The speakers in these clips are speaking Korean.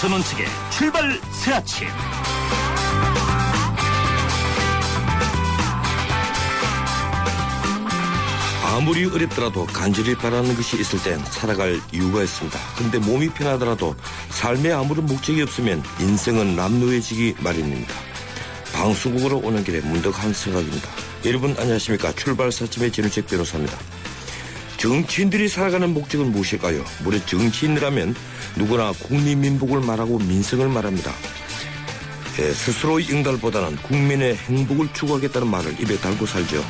전원책의 출발 새 아침. 아무리 어렵더라도 간절히 바라는 것이 있을 땐 살아갈 이유가 있습니다. 그런데 몸이 편하더라도 삶에 아무런 목적이 없으면 인생은 남루해지기 마련입니다. 방송국으로 오는 길에 문득 한 생각입니다. 여러분 안녕하십니까. 출발 사침의 진우책 변호사입니다. 정치인들이 살아가는 목적은 무엇일까요? 무릇 정치인이라면 누구나 국민민복을 말하고 민생을 말합니다. 스스로의 응달보다는 국민의 행복을 추구하겠다는 말을 입에 달고 살죠.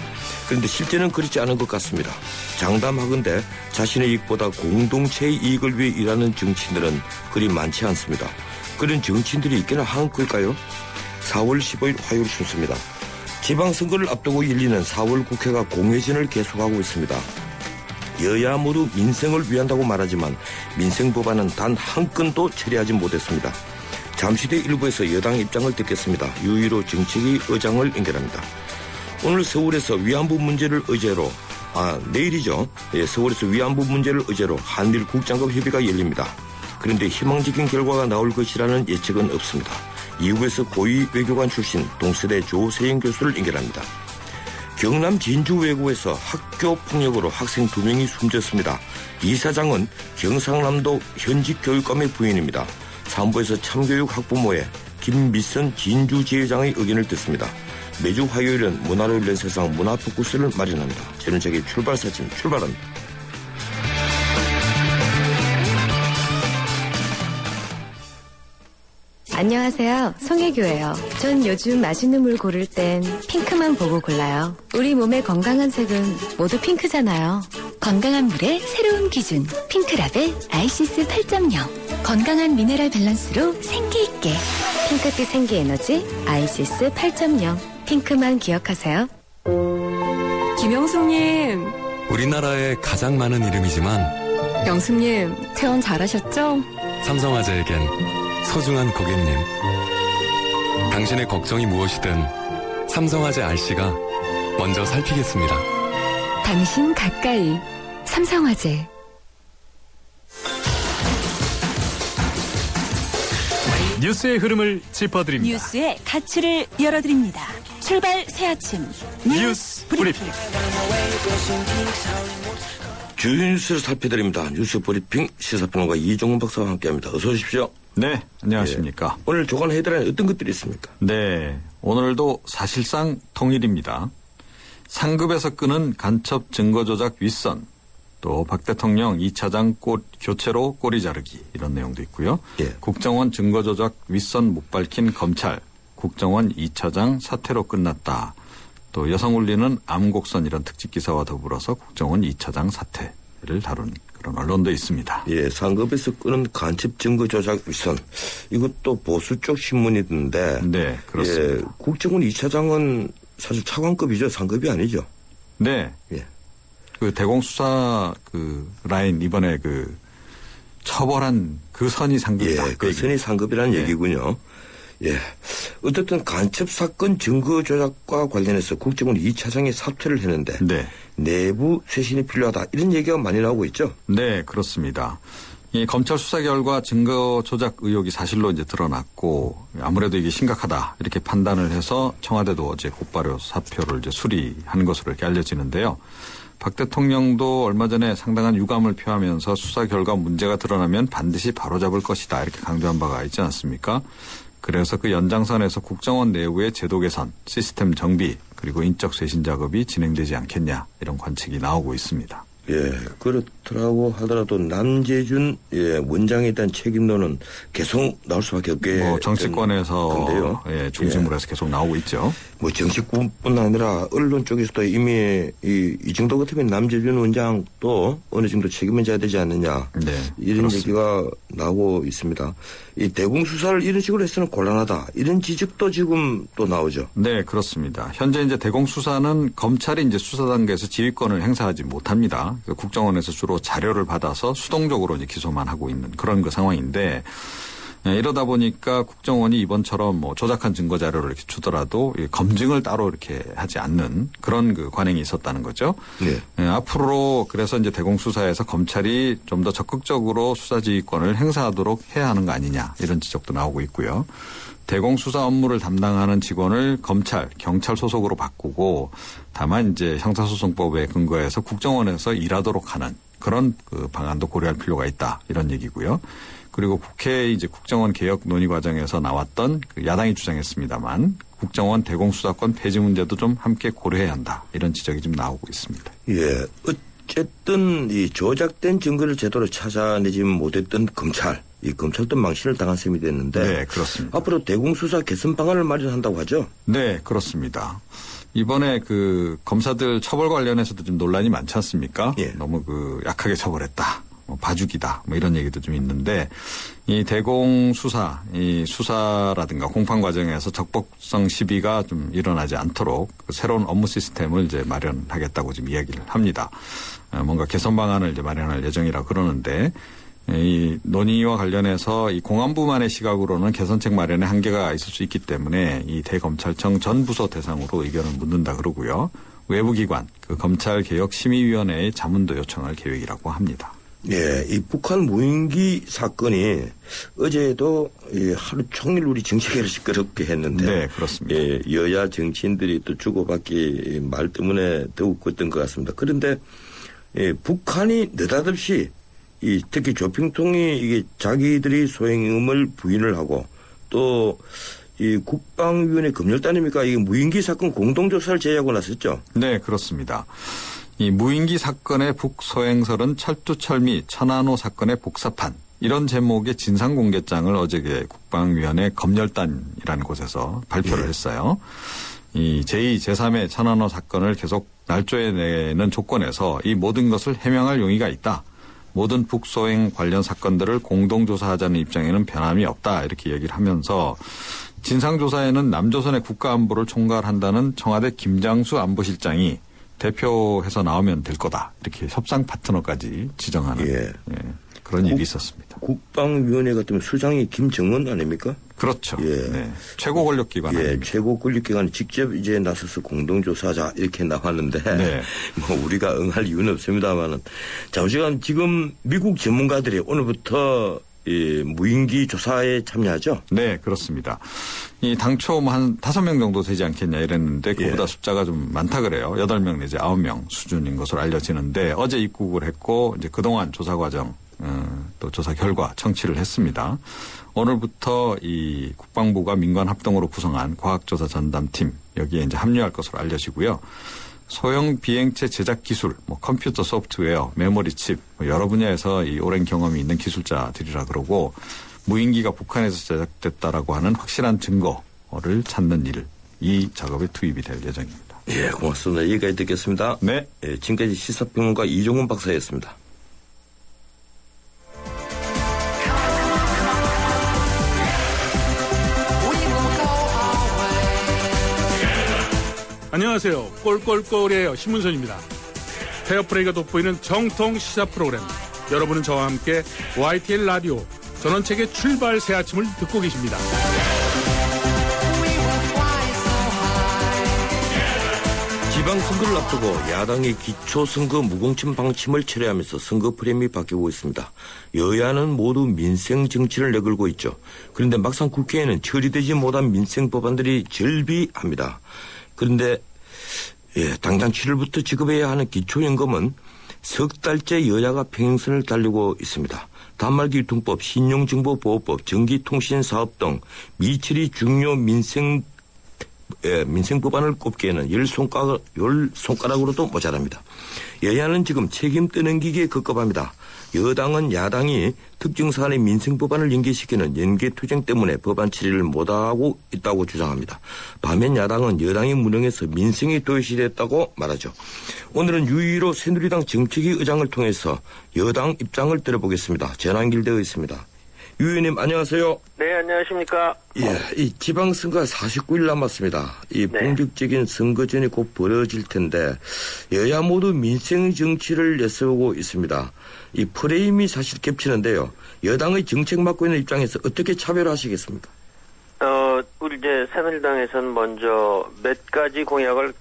그런데 실제는 그렇지 않은 것 같습니다. 장담하건대 자신의 이익보다 공동체의 이익을 위해 일하는 정치인들은 그리 많지 않습니다. 그런 정치인들이 있기는 한 걸까요? 4월 15일 화요일 순서입니다. 지방선거를 앞두고 열리는 4월 국회가 공회전을 계속하고 있습니다. 여야 모두 민생을 위한다고 말하지만 민생 법안은 단 한 건도 처리하지 못했습니다. 잠시 뒤 일부에서 여당 입장을 듣겠습니다. 유일호 정책위 의장을 연결합니다. 오늘 서울에서 위안부 문제를 의제로 내일이죠. 서울에서 위안부 문제를 의제로 한일 국장급 협의가 열립니다. 그런데 희망적인 결과가 나올 것이라는 예측은 없습니다. 이후에서 고위 외교관 출신 동서대 조세영 교수를 연결합니다. 경남 진주 외고에서 학교 폭력으로 학생 2명이 숨졌습니다. 이사장은 경상남도 현직 교육감의 부인입니다. 사무부에서 참교육 학부모회 김미선 진주지회장의 의견을 듣습니다. 매주 화요일은 문화로 열린 세상 문화포커스를 마련합니다. 저는 저기 출발사진 출발합니다. 안녕하세요. 송혜교예요. 전 요즘 맛있는 물 고를 땐 핑크만 보고 골라요. 우리 몸의 건강한 색은 모두 핑크잖아요. 건강한 물의 새로운 기준 핑크라벨 아이시스 8.0 건강한 미네랄 밸런스로 생기있게 핑크빛 생기에너지 아이시스 8.0 핑크만 기억하세요. 김영숙님. 우리나라에 가장 많은 이름이지만 영숙님, 퇴원 잘하셨죠? 삼성화재에겐 소중한 고객님. 당신의 걱정이 무엇이든 삼성화재 RC가 먼저 살피겠습니다. 당신 가까이 삼성화재. 뉴스의 흐름을 짚어드립니다. 뉴스의 가치를 열어드립니다. 출발 새 아침 뉴스 브리핑. 주요 뉴스를 살펴드립니다. 뉴스 브리핑 시사평론가 이종훈 박사와 함께합니다. 어서 오십시오. 네, 안녕하십니까. 오늘 조간 헤드라인 어떤 것들이 있습니까? 네, 오늘도 사실상 통일입니다. 상급에서 끄는 간첩 증거조작 윗선, 또 박 대통령 2차장 교체로 꼬리 자르기 이런 내용도 있고요. 예. 국정원 증거조작 윗선 못 밝힌 검찰, 국정원 2차장 사퇴로 끝났다. 또 여성 울리는 암곡선 이런 특집 기사와 더불어서 국정원 2차장 사퇴를 다룬 그런 언론도 있습니다. 예, 상급에서 끄는 간첩 증거 조작 윗선. 이것도 보수 쪽 신문이던데. 네, 그렇습니다. 예, 국정원 2차장은 사실 차관급이죠. 상급이 아니죠. 네. 예. 그 대공수사 그 라인 이번에 그 처벌한 그 선이 상급이다. 예, 그 선이 상급이라는 네. 얘기군요. 예. 어쨌든 간첩 사건 증거 조작과 관련해서 국정원 2차장이 사퇴를 했는데 네. 내부 쇄신이 필요하다. 이런 얘기가 많이 나오고 있죠. 네, 그렇습니다. 이 검찰 수사 결과 증거 조작 의혹이 사실로 이제 드러났고 아무래도 이게 심각하다 이렇게 판단을 해서 청와대도 어제 곧바로 사표를 이제 수리한 것으로 이렇게 알려지는데요. 박 대통령도 얼마 전에 상당한 유감을 표하면서 수사 결과 문제가 드러나면 반드시 바로잡을 것이다 이렇게 강조한 바가 있지 않습니까? 그래서 그 연장선에서 국정원 내부의 제도 개선, 시스템 정비 그리고 인적 쇄신 작업이 진행되지 않겠냐 이런 관측이 나오고 있습니다. 예, 그렇더라고 하더라도 남재준 원장에 대한 책임론은 계속 나올 수밖에 없게. 정치권에서 중심으로 해서 계속 나오고 있죠. 뭐 정치권뿐 아니라 언론 쪽에서도 이미 이 정도 같으면 남재준 원장도 어느 정도 책임을 져야 되지 않느냐. 네, 이런 그렇습니다. 얘기가 나오고 있습니다. 이 대공 수사를 이런 식으로 해서는 곤란하다. 이런 지적도 지금 또 나오죠. 네, 그렇습니다. 현재 이제 대공 수사는 검찰이 이제 수사 단계에서 지휘권을 행사하지 못합니다. 국정원에서 주로 자료를 받아서 수동적으로 이제 기소만 하고 있는 그런 그 상황인데 이러다 보니까 국정원이 이번처럼 뭐 조작한 증거 자료를 이렇게 주더라도 검증을 따로 이렇게 하지 않는 그런 그 관행이 있었다는 거죠. 앞으로 그래서 이제 대공수사에서 검찰이 좀 더 적극적으로 수사지휘권을 행사하도록 해야 하는 거 아니냐 이런 지적도 나오고 있고요. 대공수사 업무를 담당하는 직원을 검찰, 경찰 소속으로 바꾸고 다만 이제 형사소송법에 근거해서 국정원에서 일하도록 하는 그런 그 방안도 고려할 필요가 있다 이런 얘기고요. 그리고 국회 이제 국정원 개혁 논의 과정에서 나왔던 그 야당이 주장했습니다만 국정원 대공수사권 폐지 문제도 좀 함께 고려해야 한다 이런 지적이 좀 나오고 있습니다. 예, 어쨌든 이 조작된 증거를 제대로 찾아내지 못했던 검찰, 이 검찰도 망신을 당한 셈이 됐는데. 네, 그렇습니다. 앞으로 대공수사 개선 방안을 마련한다고 하죠? 네, 그렇습니다. 이번에 그 검사들 처벌 관련해서도 좀 논란이 많지 않습니까? 예. 너무 그 약하게 처벌했다. 뭐 봐주기다. 뭐 이런 얘기도 좀 있는데 이 대공수사, 이 수사라든가 공판 과정에서 적법성 시비가 좀 일어나지 않도록 그 새로운 업무 시스템을 이제 마련하겠다고 지금 이야기를 합니다. 뭔가 개선 방안을 이제 마련할 예정이라 그러는데 이 논의와 관련해서 이 공안부만의 시각으로는 개선책 마련에 한계가 있을 수 있기 때문에 이 대검찰청 전 부서 대상으로 의견을 묻는다 그러고요. 외부기관, 그 검찰개혁심의위원회의 자문도 요청할 계획이라고 합니다. 예, 이 북한 무인기 사건이 어제도 하루 종일 우리 정치계를 시끄럽게 했는데. 네, 그렇습니다. 예, 여야 정치인들이 또 주고받기 말 때문에 더욱 컸던 것 같습니다. 그런데 북한이 느닷없이 특히 조평통이 이게 자기들이 소행임을 부인을 하고 또 이 국방위원회 검열단입니까? 이게 무인기 사건 공동조사를 제의하고 나섰죠? 네, 그렇습니다. 이 무인기 사건의 북소행설은 철두철 미 천안호 사건의 복사판 이런 제목의 진상공개장을 어제 국방위원회 검열단이라는 곳에서 발표를 했어요. 이 제2, 제3의 천안호 사건을 계속 날조해내는 조건에서 이 모든 것을 해명할 용의가 있다. 모든 북소행 관련 사건들을 공동조사하자는 입장에는 변함이 없다. 이렇게 얘기를 하면서 진상조사에는 남조선의 국가안보를 총괄한다는 청와대 김장수 안보실장이 대표해서 나오면 될 거다. 이렇게 협상 파트너까지 지정하는 그런 일이 있었습니다. 국방위원회 같으면 수장이 김정은 아닙니까? 그렇죠. 예. 네. 최고 권력기관. 예, 최고 권력기관이 직접 이제 나서서 공동조사하자 이렇게 나왔는데 네. 뭐 우리가 응할 이유는 없습니다만은 잠시간 지금 미국 전문가들이 오늘부터 이 무인기 조사에 참여하죠? 네, 그렇습니다. 이 당초 뭐 한 5명 정도 되지 않겠냐 이랬는데 그보다 숫자가 좀 많다 그래요. 8명 내지 9명 수준인 것으로 알려지는데 어제 입국을 했고 이제 그동안 조사 과정 또 조사 결과 청취를 했습니다. 오늘부터 이 국방부가 민관 합동으로 구성한 과학조사 전담팀 여기에 이제 합류할 것으로 알려지고요. 소형 비행체 제작 기술, 뭐 컴퓨터 소프트웨어, 메모리 칩 여러 분야에서 이 오랜 경험이 있는 기술자들이라 그러고 무인기가 북한에서 제작됐다라고 하는 확실한 증거를 찾는 일, 이 작업에 투입이 될 예정입니다. 예, 고맙습니다. 여기까지 듣겠습니다. 네. 예, 지금까지 시사평론가 이종훈 박사였습니다. 안녕하세요. 꼴꼴꼴이에요. 신문선입니다. 페어플레이가 돋보이는 정통 시사 프로그램. 여러분은 저와 함께 YTN 라디오 전원책의 출발 새 아침을 듣고 계십니다. 지방선거를 앞두고 야당이 기초선거 무공천 방침을 철회하면서 선거 프레임이 바뀌고 있습니다. 여야는 모두 민생 정치를 내걸고 있죠. 그런데 막상 국회에는 처리되지 못한 민생 법안들이 절비합니다. 그런데 당장 7월부터 지급해야 하는 기초연금은 석 달째 여야가 평행선을 달리고 있습니다. 단말기유통법, 신용정보보호법, 전기통신사업 등 미처리 중요 민생 법안을 꼽기에는 열 손가락으로도 모자랍니다. 여야는 지금 책임 떠넘기기에 급급합니다. 여당은 야당이 특정 사안의 민생 법안을 연계시키는 연계투쟁 때문에 법안 처리를 못하고 있다고 주장합니다. 반면 야당은 여당이 무능해서 민생이 도외시됐다고 말하죠. 오늘은 유일로 새누리당 정책위 의장을 통해서 여당 입장을 들어보겠습니다. 전화 연결되어 있습니다. 유 의원님 안녕하세요. 네, 안녕하십니까. 예, 이 지방선거가 49일 남았습니다. 이 네. 본격적인 선거전이 곧 벌어질 텐데 여야 모두 민생 정치를 내세우고 있습니다. 이 프레임이 사실 겹치는데요. 여당의 정책 맡고 있는 입장에서 어떻게 차별하시겠습니까? 우리 이제 새누리당에서는 먼저 몇 가지 공약을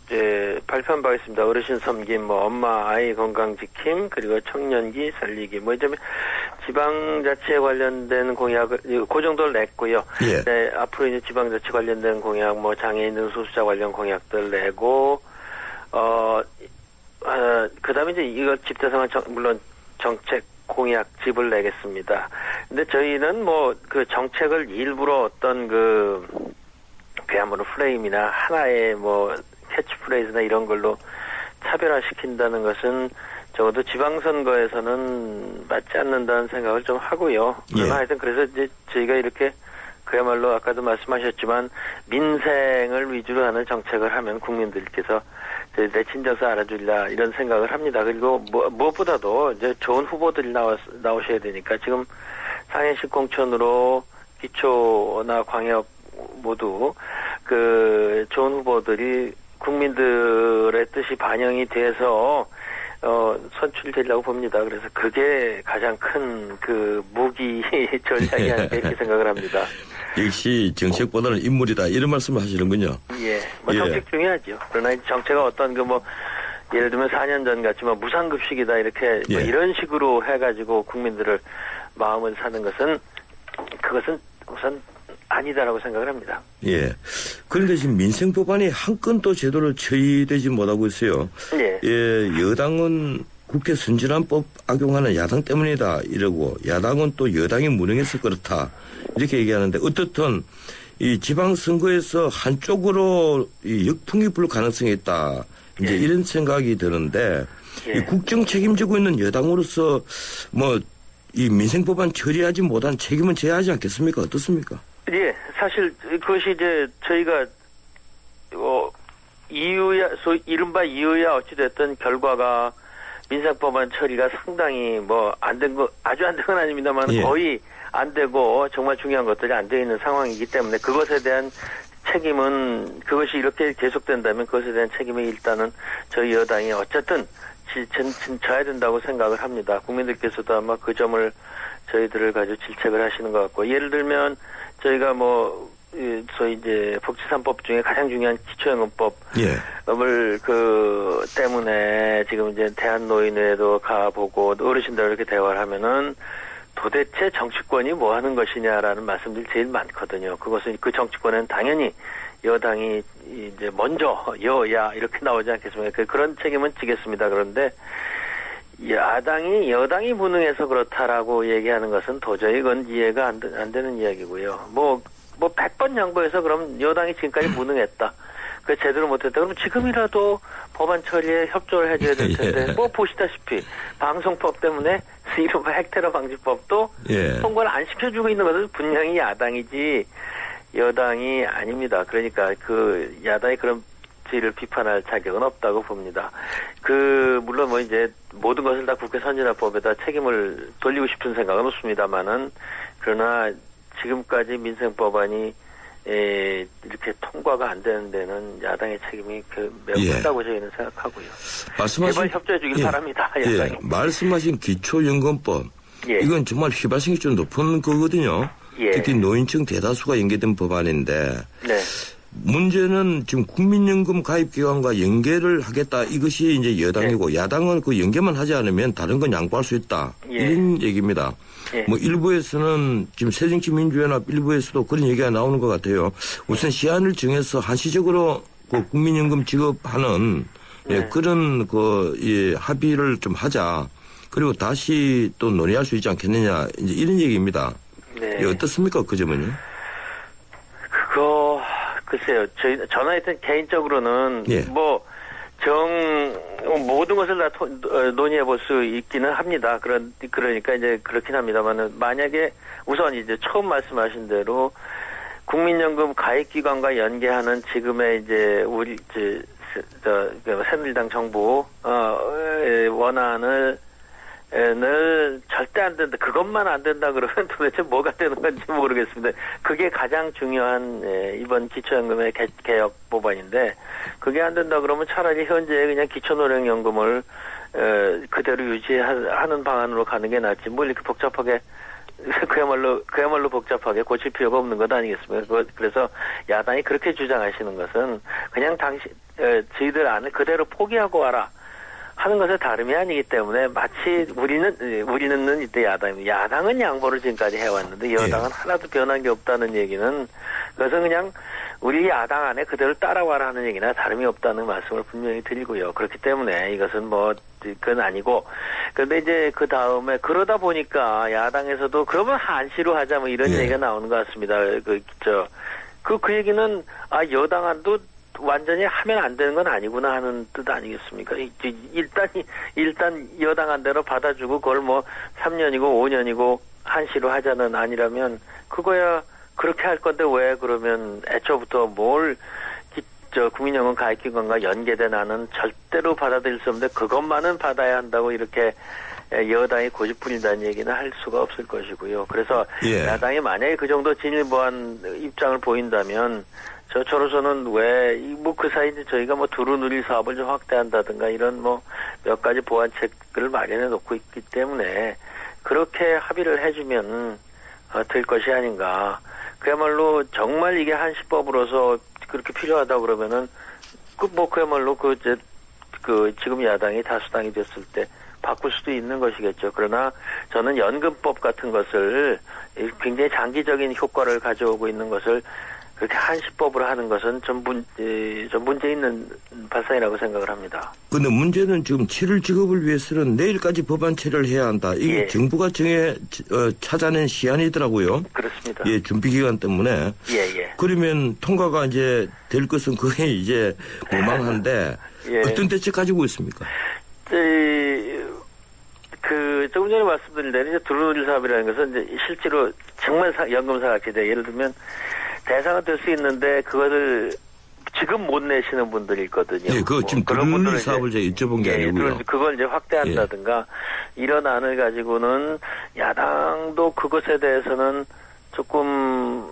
이제 발표한 바 있습니다. 어르신 섬김, 뭐 엄마 아이 건강 지킴, 그리고 청년기 살리기, 뭐 이제 지방자치에 관련된 공약을 그 정도를 냈고요. 예. 네, 앞으로 이제 지방자치 관련된 공약, 뭐 장애인 능수수자 관련 공약들 내고, 그다음에 이제 이거 집대성은 물론 정책 공약집을 내겠습니다. 근데 저희는 뭐 그 정책을 일부러 어떤 그야말로 프레임이나 하나의 뭐 캐치프레이즈나 이런 걸로 차별화시킨다는 것은 적어도 지방선거에서는 맞지 않는다는 생각을 좀 하고요. 그러나 예. 하여튼 그래서 이제 저희가 이렇게 그야말로 아까도 말씀하셨지만 민생을 위주로 하는 정책을 하면 국민들께서 내 친정서 알아주리라 이런 생각을 합니다. 그리고 무엇보다도 이제 좋은 후보들이 나오셔야 되니까 지금 상해시 공천으로 기초나 광역 모두 그 좋은 후보들이 국민들의 뜻이 반영이 돼서 선출되려고 봅니다. 그래서 그게 가장 큰 그 무기 전략이 아닐까 이렇게 생각을 합니다. 역시 정책보다는 인물이다 이런 말씀을 하시는군요. 예, 뭐 정책 중요하죠. 그러나 정책가 어떤 예를 들면 4년 전 같이 뭐 무상급식이다 이렇게 뭐 예. 이런 식으로 해가지고 국민들을 마음을 사는 그것은 우선 아니다라고 생각을 합니다. 예. 그런데 지금 민생 법안이 한 건도 제대로 처리되지 못하고 있어요. 예. 예, 여당은 국회 선진화법 악용하는 야당 때문이다 이러고 야당은 또 여당이 무능해서 그렇다 이렇게 얘기하는데 어떻든 이 지방선거에서 한쪽으로 이 역풍이 불 가능성이 있다 이제 예. 이런 생각이 드는데 예. 이 국정 책임지고 있는 여당으로서 뭐 이 민생 법안 처리하지 못한 책임은 져야 하지 않겠습니까? 어떻습니까? 예, 사실 그것이 이제 저희가 이른바 이유야 어찌됐든 결과가 민생법안 처리가 상당히 뭐 안 된 거 아주 안 된 건 아닙니다만 예. 거의 안 되고 정말 중요한 것들이 안 되어 있는 상황이기 때문에 그것에 대한 책임은 그것이 이렇게 계속된다면 그것에 대한 책임이 일단은 저희 여당이 어쨌든 져야 된다고 생각을 합니다. 국민들께서도 아마 그 점을 저희들을 가지고 질책을 하시는 것 같고 예를 들면 저희가 소위 이제 복지 3법 중에 가장 중요한 기초연금법을 때문에 지금 이제 대한노인회도 가보고 어르신들 이렇게 대화를 하면은 도대체 정치권이 뭐 하는 것이냐라는 말씀들이 제일 많거든요. 그것은 그 정치권은 당연히 여당이 이제 먼저 여야 이렇게 나오지 않겠습니까? 그런 책임은 지겠습니다. 그런데 여당이 무능해서 그렇다라고 얘기하는 것은 도저히 그건 이해가 안 되는 이야기고요. 뭐 100번 양보해서 그럼 여당이 지금까지 무능했다. 그 제대로 못했다. 그럼 지금이라도 법안 처리에 협조를 해줘야 될 텐데 예. 뭐 보시다시피 방송법 때문에 이른바 핵테러 방지법도 예. 통과를 안 시켜주고 있는 것은 분명히 야당이지 여당이 아닙니다. 그러니까 그 야당이 그런 저희를 비판할 자격은 없다고 봅니다. 물론 뭐 이제 모든 것을 다 국회 선진화법에다 책임을 돌리고 싶은 생각은 없습니다만은 그러나 지금까지 민생법안이 이렇게 통과가 안 되는 데는 야당의 책임이 매우 예. 크다고 저희는 생각하고요. 말씀하신 제발 협조해 주길 바랍니다. 야당이. 예. 말씀하신 기초연금법 예. 이건 정말 휘발성이 좀 높은 거거든요. 예. 특히 노인층 대다수가 연계된 법안인데 네. 문제는 지금 국민연금 가입기관과 연계를 하겠다 이것이 이제 여당이고 야당은 그 연계만 하지 않으면 다른 건 양보할 수 있다 예. 이런 얘기입니다. 예. 뭐 일부에서는 지금 새정치민주연합 일부에서도 그런 얘기가 나오는 것 같아요. 우선 시한을 정해서 한시적으로 그 국민연금 지급하는 예, 그런 합의를 좀 하자. 그리고 다시 또 논의할 수 있지 않겠느냐 이제 이런 얘기입니다. 네. 예, 어떻습니까 그 점은요? 글쎄요. 저는 하여튼 개인적으로는 예. 모든 것을 다 논의해 볼 수 있기는 합니다. 그러니까 이제 그렇긴 합니다만은 만약에 우선 이제 처음 말씀하신 대로 국민연금 가입기관과 연계하는 지금의 이제 우리 새누리당 정부 원안을 는 절대 안 된다. 그것만 안 된다 그러면 도대체 뭐가 되는 건지 모르겠습니다. 그게 가장 중요한 이번 기초연금의 개혁 법안인데 그게 안 된다 그러면 차라리 현재 그냥 기초노령연금을 그대로 유지하는 방안으로 가는 게 낫지. 뭐 이렇게 복잡하게 그야말로 복잡하게 고칠 필요가 없는 것 아니겠습니까? 그래서 야당이 그렇게 주장하시는 것은 그냥 저희들 안을 그대로 포기하고 와라 하는 것에 다름이 아니기 때문에 마치 우리는 이때 야당은 양보를 지금까지 해왔는데 여당은 하나도 변한 게 없다는 얘기는 그것은 그냥 우리 야당 안에 그대로 따라와라 하는 얘기나 다름이 없다는 말씀을 분명히 드리고요. 그렇기 때문에 이것은 그건 아니고 그런데 이제 그 다음에 그러다 보니까 야당에서도 그러면 한시로 하자 뭐 이런 얘기가 나오는 것 같습니다. 그 얘기는 여당안도 완전히 하면 안 되는 건 아니구나 하는 뜻 아니겠습니까? 일단 여당안대로 받아주고 그걸 3년이고 5년이고 한시로 하자는 아니라면 그거야 그렇게 할 건데 왜 그러면 애초부터 국민연금 가입기관과 연계된 안은 절대로 받아들일 수 없는데 그것만은 받아야 한다고 이렇게 여당이 고집부린다는 얘기는 할 수가 없을 것이고요. 그래서 야당이 만약에 그 정도 진일보한 입장을 보인다면 저로서는 왜 그 사이 저희가 두루누리 사업을 좀 확대한다든가 이런 몇 가지 보완책을 마련해 놓고 있기 때문에 그렇게 합의를 해주면 될 것이 아닌가. 그야말로 정말 이게 한시법으로서 그렇게 필요하다 그러면은 그야말로 지금 야당이 다수당이 됐을 때 바꿀 수도 있는 것이겠죠. 그러나 저는 연금법 같은 것을 굉장히 장기적인 효과를 가져오고 있는 것을 그렇게 한시법으로 하는 것은 좀 문제 있는 발상이라고 생각을 합니다. 근데 문제는 지금 7월 지급을 위해서는 내일까지 법안 체결을 해야 한다. 이게 정부가 찾아낸 시한이더라고요. 그렇습니다. 준비 기간 때문에. 그러면 통과가 이제 될 것은 거의 이제 무망한데 어떤 대책 가지고 있습니까? 조금 전에 말씀드린 대로 두루누리 사업이라는 것은 이제 실제로 정말 연금사 같이 예를 들면 대상은 될 수 있는데 그거를 지금 못 내시는 분들이 있거든요. 그거 지금 두루누리 사업을 제가 여쭤본 게 아니고요. 그걸 이제 확대한다든가 이런 안을 가지고는 야당도 그것에 대해서는 조금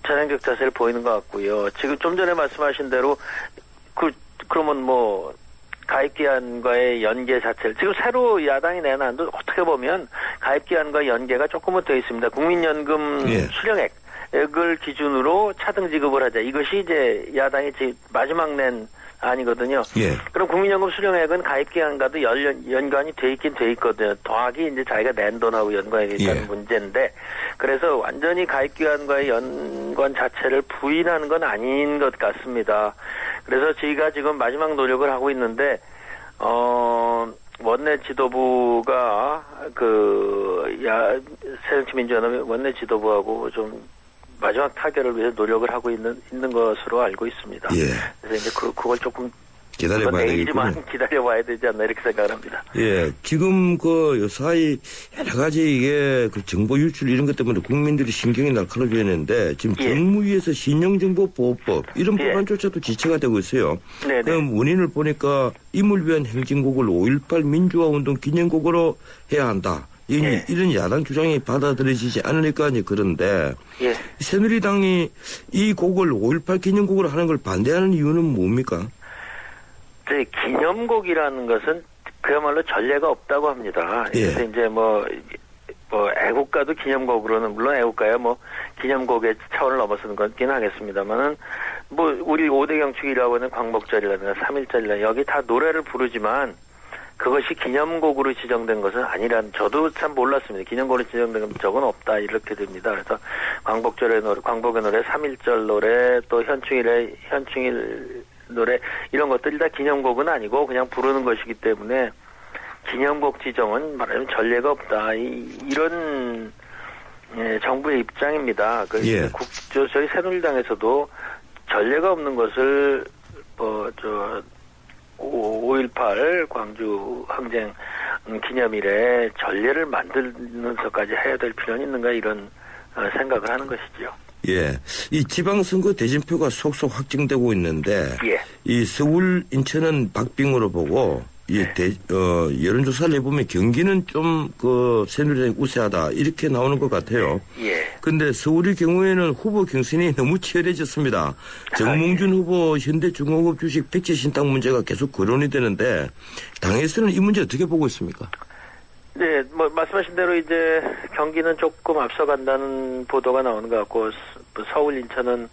전향적 자세를 보이는 것 같고요. 지금 좀 전에 말씀하신 대로 그러면 가입기한과의 연계 자체를 지금 새로 야당이 낸 안도 어떻게 보면 가입기한과 연계가 조금은 더 있습니다. 국민연금 수령액을 기준으로 차등 지급을 하자. 이것이 이제 야당이 마지막 낸 안이거든요. 그럼 국민연금 수령액은 가입기한과도 연관이 돼 있긴 돼 있거든요. 더하기 이제 자기가 낸 돈하고 연관이 있다는 문제인데 그래서 완전히 가입기한과의 연관 자체를 부인하는 건 아닌 것 같습니다. 그래서 저희가 지금 마지막 노력을 하고 있는데 원내 지도부가 새정치민주연합의 원내 지도부하고 좀 마지막 타결을 위해서 노력을 하고 있는 것으로 알고 있습니다. 그래서 이제 그걸 조금 기다려봐야 되겠군요. 기다려봐야 되지 않나 이렇게 생각을 합니다. 지금 요사이 여러 가지 이게 정보 유출 이런 것 때문에 국민들이 신경이 날카로워지는데 지금 정무위에서 신용정보보호법 이런 법안조차도 지체가 되고 있어요. 그럼 원인을 보니까 임을 위한 행진곡을 5.18 민주화운동 기념곡으로 해야 한다. 이런 야당 주장이 받아들여지지 않으니까 그런데 새누리당이 이 곡을 5.18 기념곡으로 하는 걸 반대하는 이유는 뭡니까? 기념곡이라는 것은 그야말로 전례가 없다고 합니다. 그래서 이제 애국가도 기념곡으로는 물론 애국가야 기념곡의 차원을 넘어서는 거긴 하겠습니다만은 우리 5대 경축이라고 하는 광복절이라든가 3.1절이나 여기 다 노래를 부르지만 그것이 기념곡으로 지정된 것은 아니란 저도 참 몰랐습니다. 기념곡으로 지정된 적은 없다 이렇게 됩니다. 그래서 광복의 노래, 3.1절 노래, 또 현충일 노래 이런 것들이 다 기념곡은 아니고 그냥 부르는 것이기 때문에 기념곡 지정은 말하자면 전례가 없다. 이런 정부의 입장입니다. 저희 새누리당에서도 전례가 없는 것을 5.18 광주 항쟁 기념일에 전례를 만들면서까지 해야 될 필요는 있는가 이런 생각을 하는 것이죠. 이 지방선거 대진표가 속속 확정되고 있는데 이 서울, 인천은 박빙으로 보고 여론조사를 해보면 경기는 좀 새누리당이 우세하다 이렇게 나오는 것 같아요. 예. 근데 서울의 경우에는 후보 경선이 너무 치열해졌습니다. 정몽준 후보 현대중공업 주식 백지 신탁 문제가 계속 거론이 되는데 당에서는 이 문제 어떻게 보고 있습니까? 네, 뭐 말씀하신 대로 이제 경기는 조금 앞서간다는 보도가 나오는 것 같고 서울, 인천은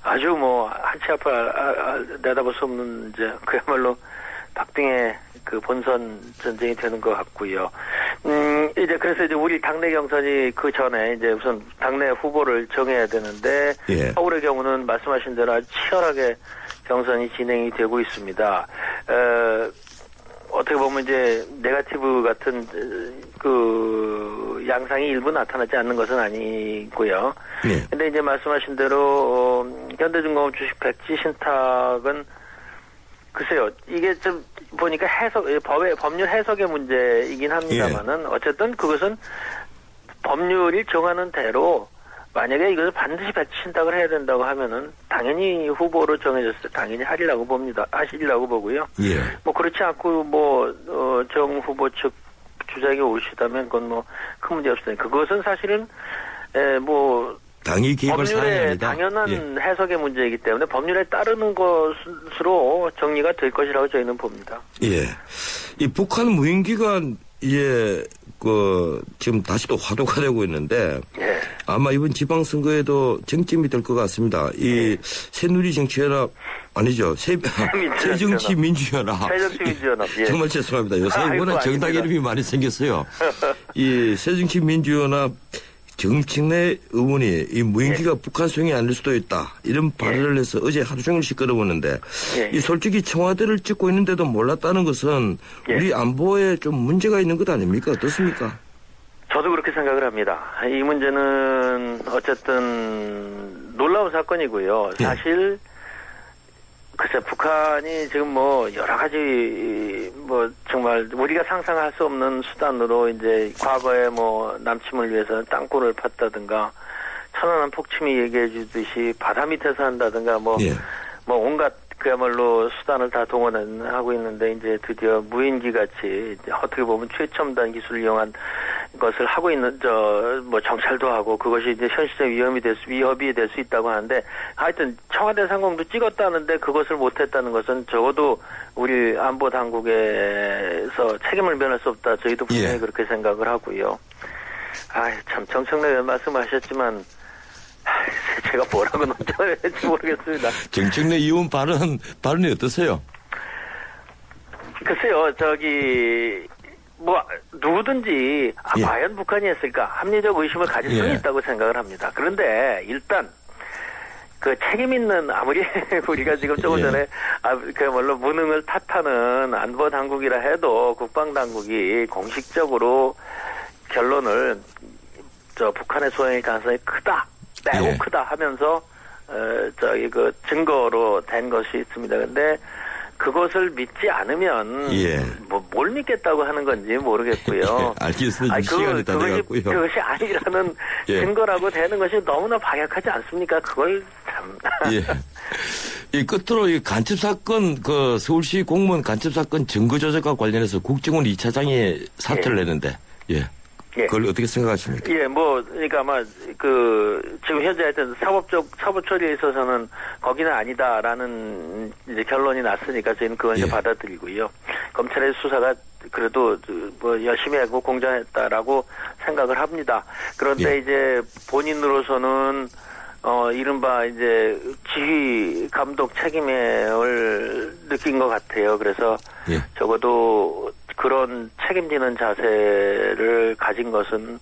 아주 뭐 한치 앞을 내다볼 수 없는 이제 그야말로 박빙의 그 본선 전쟁이 되는 것 같고요. 이제 그래서 이제 우리 당내 경선이 그 전에 이제 우선 당내 후보를 정해야 되는데 예. 서울의 경우는 말씀하신 대로 아주 치열하게 경선이 진행이 되고 있습니다. 어떻게 보면 이제 네거티브 같은 그 양상이 일부 나타나지 않는 것은 아니고요. 네. 근데 이제 말씀하신 대로 현대중공업 주식 백지 신탁은 글쎄요. 이게 좀 보니까 법률 해석의 문제이긴 합니다만은 어쨌든 그것은 법률이 정하는 대로 만약에 이것을 반드시 백지 신탁을 해야 된다고 하면은 당연히 후보로 정해졌을 때 당연히 하시려고 보고요. 예. 뭐 그렇지 않고 정 후보 측 주장이 옳으시다면 그건 뭐 큰 문제 없습니다. 그것은 사실은 당이 개입할 사안이 법률의 아니다. 당연한 해석의 문제이기 때문에 법률에 따르는 것으로 정리가 될 것이라고 저희는 봅니다. 예. 이 북한 무인기가 지금 다시 또 화두가 되고 있는데 예. 아마 이번 지방선거에도 쟁점이 될 것 같습니다. 이 새누리 정치연합 아니죠. 새정치민주연합. 새정치민주연합. 예. 정말 죄송합니다. 요새 워낙 정당 아닙니다. 이름이 많이 생겼어요. 이 새정치민주연합 정책 내 의원이 이 무인기가 북한 소행이 아닐 수도 있다. 이런 발언을 해서 어제 하루 종일 시끄러웠는데 이 솔직히 청와대를 찍고 있는데도 몰랐다는 것은 우리 안보에 좀 문제가 있는 것 아닙니까? 어떻습니까? 저도 그렇게 생각을 합니다. 이 문제는 어쨌든 놀라운 사건이고요. 사실 글쎄 북한이 지금 여러 가지 정말 우리가 상상할 수 없는 수단으로 이제 과거에 남침을 위해서 땅굴을 팠다든가 천안함 폭침이 얘기해 주듯이 바다 밑에서 한다든가 온갖 그야말로 수단을 다 동원하고 있는데 이제 드디어 무인기 같이 어떻게 보면 최첨단 기술을 이용한 것을 하고 있는 정찰도 하고 그것이 이제 현실적 위협이 될 수 있다고 하는데 하여튼 청와대 상공도 찍었다는데 그것을 못했다는 것은 적어도 우리 안보 당국에서 책임을 면할 수 없다. 저희도 분명히 그렇게 생각을 하고요. 참 정청래 말씀하셨지만. 제가 뭐라고 논평을 할지 모르겠습니다. 정청래 의원 발언이 어떠세요? 글쎄요, 누구든지 과연 북한이 했을까 합리적 의심을 가질 수는 있다고 생각을 합니다. 그런데 일단 그 책임 있는 아무리 우리가 지금 조금 전에 그야말로 무능을 탓하는 안보 당국이라 해도 국방 당국이 공식적으로 결론을 북한의 소행의 가능성이 크다. 매우 크다 하면서 그 증거로 된 것이 있습니다. 근데 그것을 믿지 않으면 뭘 믿겠다고 하는 건지 모르겠고요. 알겠습니다. 시간이 다 돼갔고요. 그것이 아니라는 증거라고 되는 것이 너무나 박약하지 않습니까? 그걸 참. 이 끝으로 이 간첩 사건 서울시 공무원 간첩 사건 증거 조작과 관련해서 국정원 2차장이 사퇴를 했는데 그걸 어떻게 생각하십니까? 그러니까 아마 지금 현재 하여튼 사법 처리에 있어서는 거기는 아니다라는 이제 결론이 났으니까 저희는 그걸 이제 받아들이고요. 검찰의 수사가 그래도 열심히 하고 공정했다라고 생각을 합니다. 그런데 이제 본인으로서는 이른바 이제 지휘 감독 책임을 느낀 것 같아요. 그래서 적어도 그런 책임지는 자세를 가진 것은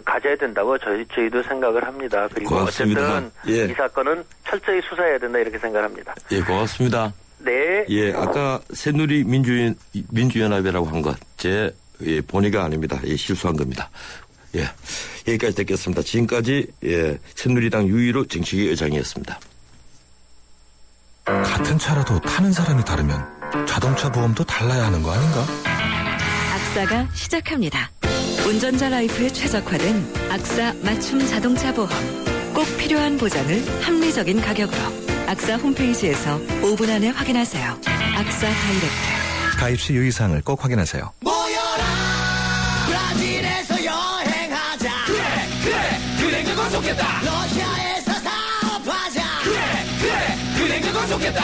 가져야 된다고 저희도 생각을 합니다. 그리고 고맙습니다. 어쨌든 이 사건은 철저히 수사해야 된다 이렇게 생각합니다. 고맙습니다. 네. 아까 새누리 민주연합이라고 한 것 제 본의가 아닙니다. 실수한 겁니다. 여기까지 듣겠습니다. 지금까지 새누리당 유일호 정치계 의장이었습니다. 같은 차라도 타는 사람이 다르면 자동차 보험도 달라야 하는 거 아닌가? 악사가 시작합니다. 운전자 라이프에 최적화된 악사 맞춤 자동차 보험. 꼭 필요한 보장을 합리적인 가격으로. 악사 홈페이지에서 5분 안에 확인하세요. 악사 다이렉트. 가입 시 유의사항을 꼭 확인하세요. 모여라 브라질에서 여행하자. 그래 그거 좋겠다. 러시아에서 사업하자. 그래 그거 좋겠다.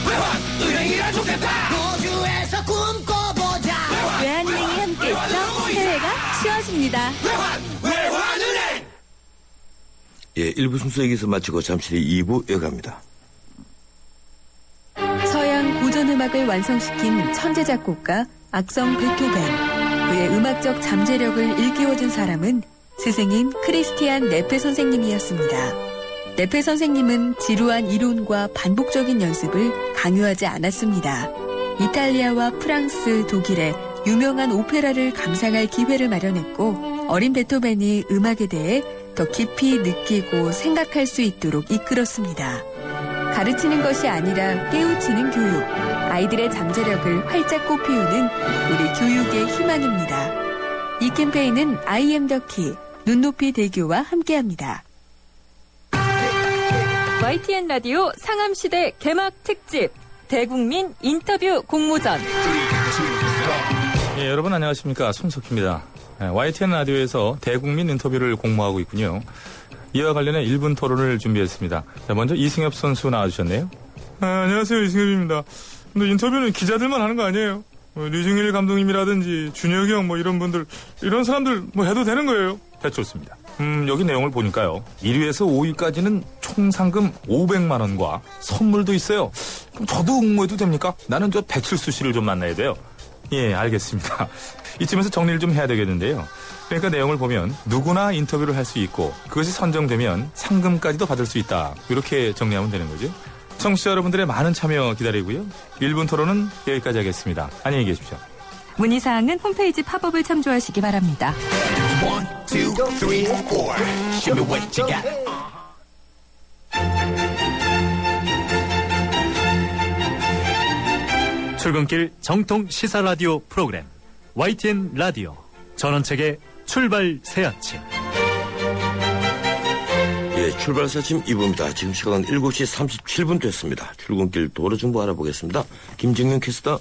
외환 은행이라 좋겠다. 호주에서 꿈꿔보자. 외환은행이 함께해서 해외가 쉬워집니다. 외환은행. 예, 1부 순서 여기서 마치고 잠시 뒤 2부 이어갑니다. 서양 고전음악을 완성시킨 천재 작곡가 악성 베토벤. 그의 음악적 잠재력을 일깨워준 사람은 스승인 크리스티안 네페 선생님이었습니다. 네페 선생님은 지루한 이론과 반복적인 연습을 강요하지 않았습니다. 이탈리아와 프랑스, 독일의 유명한 오페라를 감상할 기회를 마련했고 어린 베토벤이 음악에 대해 더 깊이 느끼고 생각할 수 있도록 이끌었습니다. 가르치는 것이 아니라 깨우치는 교육, 아이들의 잠재력을 활짝 꽃피우는 우리 교육의 희망입니다. 이 캠페인은 I am the key, 눈높이 대교와 함께합니다. YTN 라디오 상암시대 개막 특집 대국민 인터뷰 공모전. 예, 여러분 안녕하십니까. 손석희입니다. YTN 라디오에서 대국민 인터뷰를 공모하고 있군요. 이와 관련해 1분 토론을 준비했습니다. 자, 먼저 이승엽 선수 나와주셨네요. 안녕하세요. 이승엽입니다. 근데 인터뷰는 기자들만 하는 거 아니에요? 류중일 감독님이라든지 준혁이 형 이런 분들, 이런 사람들 해도 되는 거예요? 네, 좋습니다. 여기 내용을 보니까요. 1위에서 5위까지는 총 상금 500만 원과 선물도 있어요. 그럼 저도 응모해도 됩니까? 나는 저 배칠수 씨를 좀 만나야 돼요. 예, 알겠습니다. 이쯤에서 정리를 좀 해야 되겠는데요. 그러니까 내용을 보면 누구나 인터뷰를 할 수 있고 그것이 선정되면 상금까지도 받을 수 있다. 이렇게 정리하면 되는 거죠. 청취자 여러분들의 많은 참여 기다리고요. 1분 토론은 여기까지 하겠습니다. 안녕히 계십시오. 문의사항은 홈페이지 팝업을 참조하시기 바랍니다. 1, 2, 3, 4. Show me what you got. 출근길 정통 시사 라디오 프로그램 YTN 라디오 전원책의 출발 새 아침. 예, 출발 새 아침 2부입니다. 지금 시각은 7시 37분 됐습니다. 출근길 도로 정보 알아보겠습니다. 김정윤 캐스터.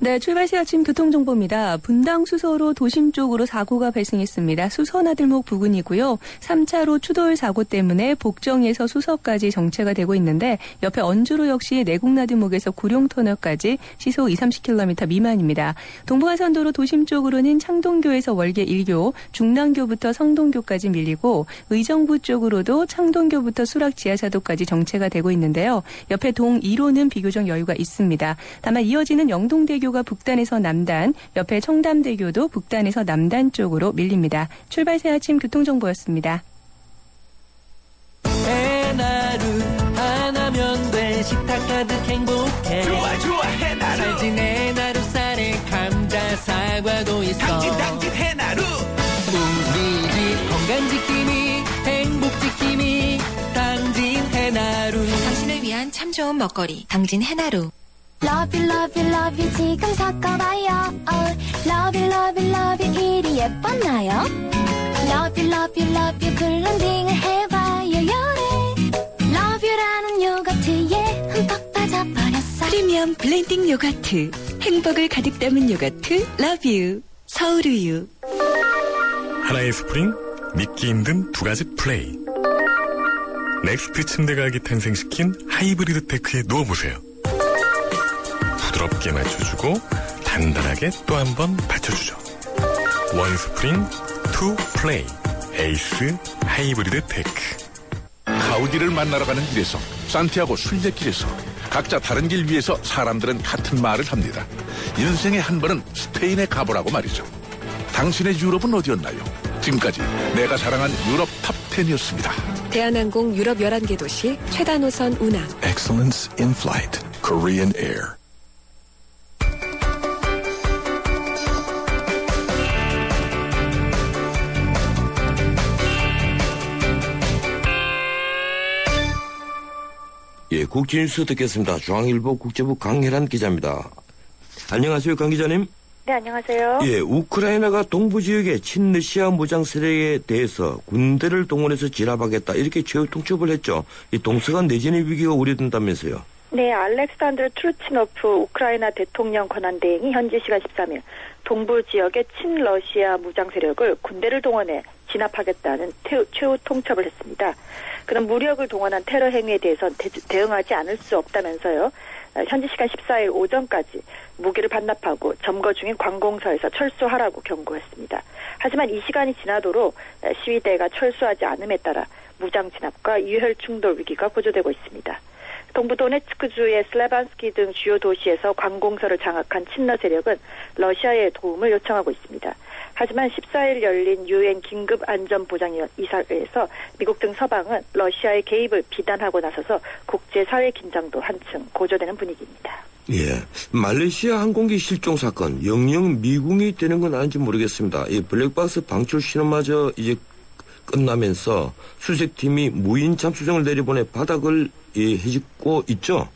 네, 출발 새 아침 교통정보입니다. 분당 수서로 도심 쪽으로 사고가 발생했습니다. 수서나들목 부근이고요. 3차로 추돌 사고 때문에 복정에서 수서까지 정체가 되고 있는데 옆에 언주로 역시 내곡나들목에서 구룡터널까지 시속 20-30km 미만입니다. 동부화산도로 도심 쪽으로는 창동교에서 월계 1교, 중랑교부터 성동교까지 밀리고 의정부 쪽으로도 창동교부터 수락 지하차도까지 정체가 되고 있는데요. 옆에 동 2로는 비교적 여유가 있습니다. 다만 이어지는 영동대교 가 북단에서 남단, 옆에 청담대교도 북단에서 남단 쪽으로 밀립니다. 출발 새 아침 교통정보였습니다. 해나루 하나면 돼. 식탁 가득 행복해. 좋아 해나루. 살진 해나루 쌀에 감자 사과도 있어. 당진 해나루. 우리 집 건강지킴이 행복지킴이 당진 해나루. 당신을 위한 참 좋은 먹거리 당진 해나루. Love you, love you, love you 지금 섞어봐요. Love you, love you, love you 이리 예뻤나요? Love you, love you, love you 블렌딩을 해봐요. 요래 Love you라는 요거트에 흠뻑 빠져버렸어. 프리미엄 블렌딩 요거트, 행복을 가득 담은 요거트 Love you 서울우유. 하나의 스프링, 믿기 힘든 두 가지 플레이. 넥스트 침대 가격이 탄생시킨 하이브리드 테크에 누워보세요. 부드럽게 맞춰주고 단단하게 또 한 번 받쳐주죠. 원 스프링, 투 플레이. 에이스 하이브리드 테크. 가우디를 만나러 가는 길에서, 산티아고 순례길에서 각자 다른 길 위에서 사람들은 같은 말을 합니다. 인생에 한 번은 스페인에 가보라고 말이죠. 당신의 유럽은 어디였나요? 지금까지 내가 사랑한 유럽 탑10이었습니다. 대한항공 유럽 11개 도시 최다 노선 운항. Excellence in flight. Korean Air. 예, 국제뉴스 듣겠습니다. 중앙일보 국제부 강혜란 기자입니다. 안녕하세요, 강 기자님. 네, 안녕하세요. 예, 우크라이나가 동부 지역의 친러시아 무장 세력에 대해서 군대를 동원해서 진압하겠다 이렇게 최후 통첩을 했죠. 이 동서간 내전의 위기가 우려된다면서요. 네, 알렉산드르 트루치노프 우크라이나 대통령 권한대행이 현지 시간 13일 동부 지역의 친러시아 무장 세력을 군대를 동원해 진압하겠다는 최후 통첩을 했습니다. 그런 무력을 동원한 테러 행위에 대해서는 대응하지 않을 수 없다면서요. 현지 시간 14일 오전까지 무기를 반납하고 점거 중인 관공서에서 철수하라고 경고했습니다. 하지만 이 시간이 지나도록 시위대가 철수하지 않음에 따라 무장 진압과 유혈 충돌 위기가 고조되고 있습니다. 동부 도네츠크주의 슬라반스키 등 주요 도시에서 관공서를 장악한 친러 세력은 러시아의 도움을 요청하고 있습니다. 하지만 14일 열린 유엔 긴급안전보장이사회에서 미국 등 서방은 러시아의 개입을 비난하고 나서서 국제사회 긴장도 한층 고조되는 분위기입니다. 예, 말레이시아 항공기 실종 사건 영영 미궁이 되는 건 아닌지 모르겠습니다. 이 블랙박스 방출 신호마저 이제 끝나면서 수색팀이 무인 잠수정을 내려보내 바닥을 헤집고 있죠.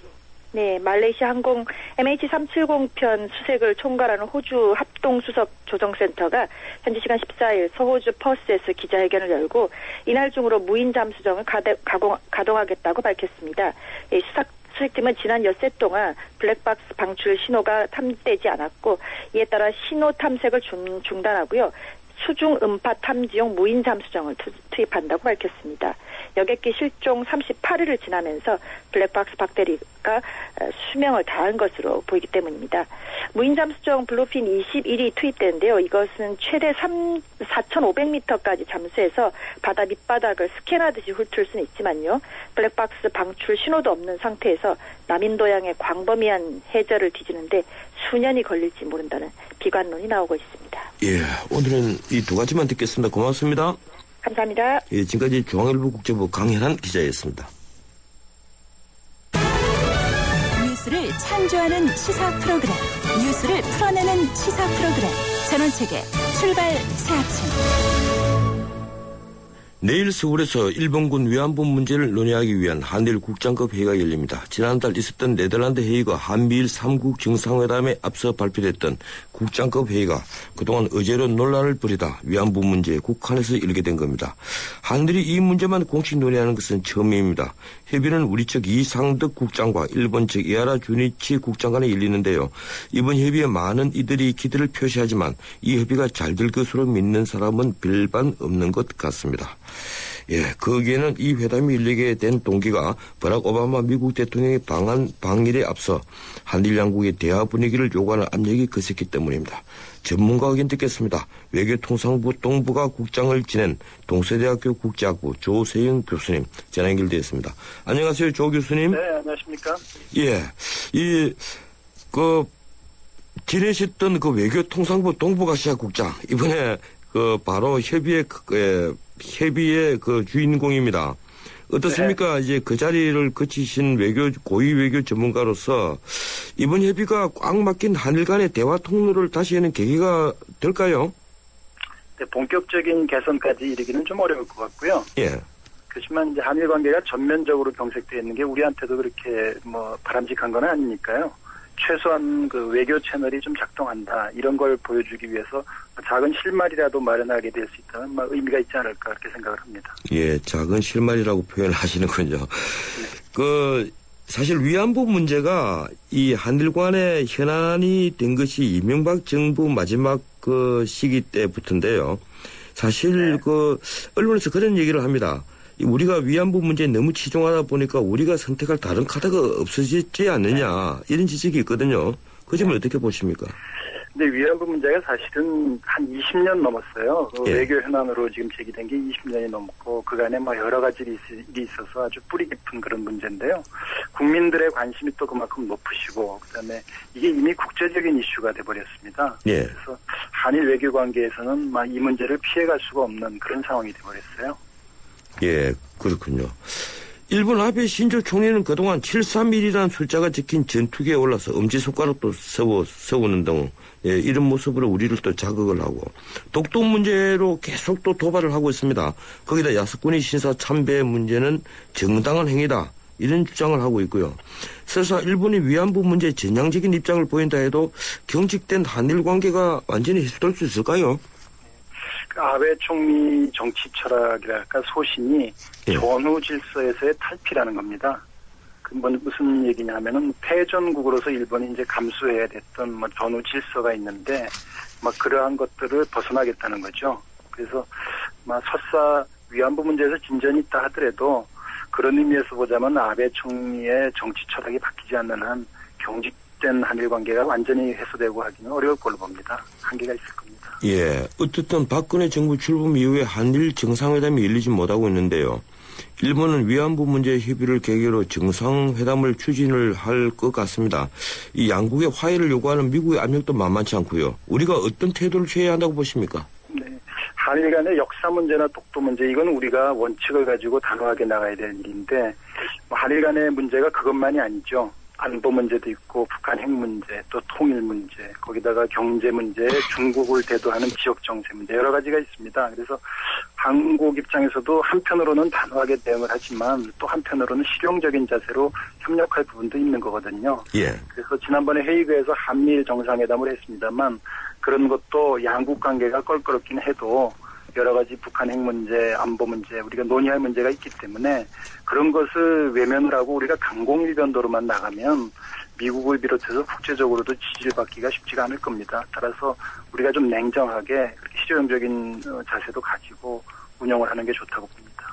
네, 말레이시아 항공 MH370편 수색을 총괄하는 호주 합동수석 조정센터가 현지 시간 14일 서호주 퍼스에서 기자회견을 열고 이날 중으로 무인 잠수정을 가동하겠다고 밝혔습니다. 수색팀은 지난 엿새 동안 블랙박스 방출 신호가 탐지되지 않았고 이에 따라 신호 탐색을 중단하고요. 수중 음파 탐지용 무인 잠수정을 투입한다고 밝혔습니다. 여객기 실종 38일을 지나면서 블랙박스 박대리가 수명을 다한 것으로 보이기 때문입니다. 무인 잠수정 블루핀 21이 투입되는데요. 이것은 최대 4,500m까지 잠수해서 바다 밑바닥을 스캔하듯이 훑을 수는 있지만요. 블랙박스 방출 신호도 없는 상태에서 남인도양의 광범위한 해저를 뒤지는데 수년이 걸릴지 모른다는 비관론이 나오고 있습니다. 예, 오늘은 이 두 가지만 듣겠습니다. 고맙습니다. 감사합니다. 예, 지금까지 중앙일보 국제부 강현한 기자였습니다. 뉴스를 창조하는 시사 프로그램, 뉴스를 풀어내는 시사 프로그램, 전원책의 출발 새 아침. 내일 서울에서 일본군 위안부 문제를 논의하기 위한 한일 국장급 회의가 열립니다. 지난달 있었던 네덜란드 회의가 한미일 3국 정상회담에 앞서 발표됐던 국장급 회의가 그동안 어제로 논란을 벌이다 위안부 문제에 국한에서 열게 된 겁니다. 한일이 이 문제만 공식 논의하는 것은 처음입니다. 협의는 우리 측 이상덕 국장과 일본 측 이하라 주니치 국장 간에 열리는데요. 이번 협의에 많은 이들이 기대를 표시하지만 이 협의가 잘 될 것으로 믿는 사람은 별반 없는 것 같습니다. 예, 거기에는 이 회담이 열리게 된 동기가 버락 오바마 미국 대통령의 방일에 앞서 한일 양국의 대화 분위기를 요구하는 압력이 거셌기 때문입니다. 전문가 의견 듣겠습니다. 외교통상부 동부가 국장을 지낸 동서대학교 국제학부 조세영 교수님 전화 연결되었습니다. 안녕하세요, 조 교수님. 네, 안녕하십니까. 예, 지내셨던 그 외교통상부 동부아시아 국장 이번에 바로 협의의 그 주인공입니다. 어떻습니까? 네. 이제 그 자리를 거치신 고위 외교 전문가로서 이번 협의가 꽉 막힌 한일 간의 대화 통로를 다시 여는 계기가 될까요? 네, 본격적인 개선까지 이르기는 좀 어려울 것 같고요. 예. 그렇지만 이제 한일 관계가 전면적으로 경색되어 있는 게 우리한테도 그렇게 바람직한 건 아니니까요. 최소한 그 외교 채널이 좀 작동한다 이런 걸 보여주기 위해서 작은 실마리라도 마련하게 될 수 있다는 의미가 있지 않을까 그렇게 생각을 합니다. 예, 작은 실마리라고 표현을 하시는군요. 네. 사실 위안부 문제가 이 한일 간의 현안이 된 것이 이명박 정부 마지막 시기 때부터인데요. 사실 네. 언론에서 그런 얘기를 합니다. 우리가 위안부 문제에 너무 치중하다 보니까 우리가 선택할 다른 카드가 없어지지 않느냐 이런 지적이 있거든요. 그 점을 어떻게 보십니까? 근데 위안부 문제가 사실은 한 20년 넘었어요. 예. 외교 현안으로 지금 제기된 게 20년이 넘고 그간에 여러 가지 일이 있어서 아주 뿌리 깊은 그런 문제인데요. 국민들의 관심이 또 그만큼 높으시고 그다음에 이게 이미 국제적인 이슈가 돼버렸습니다. 예. 그래서 한일 외교 관계에서는 이 문제를 피해갈 수가 없는 그런 상황이 돼버렸어요. 예, 그렇군요. 일본 아베 신조 총리는 그동안 731이라는 숫자가 적힌 전투기에 올라서 엄지손가락도 세우는 등 이런 모습으로 우리를 또 자극을 하고 독도 문제로 계속 또 도발을 하고 있습니다. 거기다 야스쿠니 신사 참배 문제는 정당한 행위다. 이런 주장을 하고 있고요. 설사 일본이 위안부 문제에 전향적인 입장을 보인다 해도 경직된 한일 관계가 완전히 해소될 수 있을까요? 아베 총리 정치 철학이랄까 소신이 전후 질서에서의 탈피라는 겁니다. 그 무슨 얘기냐면은 패전국으로서 일본이 이제 감수해야 됐던 전후 질서가 있는데 그러한 것들을 벗어나겠다는 거죠. 그래서 설사 위안부 문제에서 진전이 있다 하더라도 그런 의미에서 보자면 아베 총리의 정치 철학이 바뀌지 않는 한 경직된 한일 관계가 완전히 해소되고 하기는 어려울 걸로 봅니다. 한계가 있을 겁니다. 예, 어쨌든 박근혜 정부 출범 이후에 한일 정상회담이 열리지 못하고 있는데요. 일본은 위안부 문제 협의를 계기로 정상회담을 추진을 할 것 같습니다. 이 양국의 화해를 요구하는 미국의 압력도 만만치 않고요. 우리가 어떤 태도를 취해야 한다고 보십니까? 네, 한일 간의 역사 문제나 독도 문제 이건 우리가 원칙을 가지고 단호하게 나가야 될 일인데 한일 간의 문제가 그것만이 아니죠. 안보 문제도 있고 북한 핵 문제 또 통일 문제 거기다가 경제 문제 중국을 대도하는 지역 정세 문제 여러 가지가 있습니다. 그래서 한국 입장에서도 한편으로는 단호하게 대응을 하지만 또 한편으로는 실용적인 자세로 협력할 부분도 있는 거거든요. 예. 그래서 지난번에 헤이그에서 한미일 정상회담을 했습니다만 그런 것도 양국 관계가 껄끄럽긴 해도 여러 가지 북한 핵 문제, 안보 문제, 우리가 논의할 문제가 있기 때문에 그런 것을 외면을 하고 우리가 강공일변도로만 나가면 미국을 비롯해서 국제적으로도 지지를 받기가 쉽지가 않을 겁니다. 따라서 우리가 좀 냉정하게 그렇게 실용적인 자세도 가지고 운영을 하는 게 좋다고 봅니다.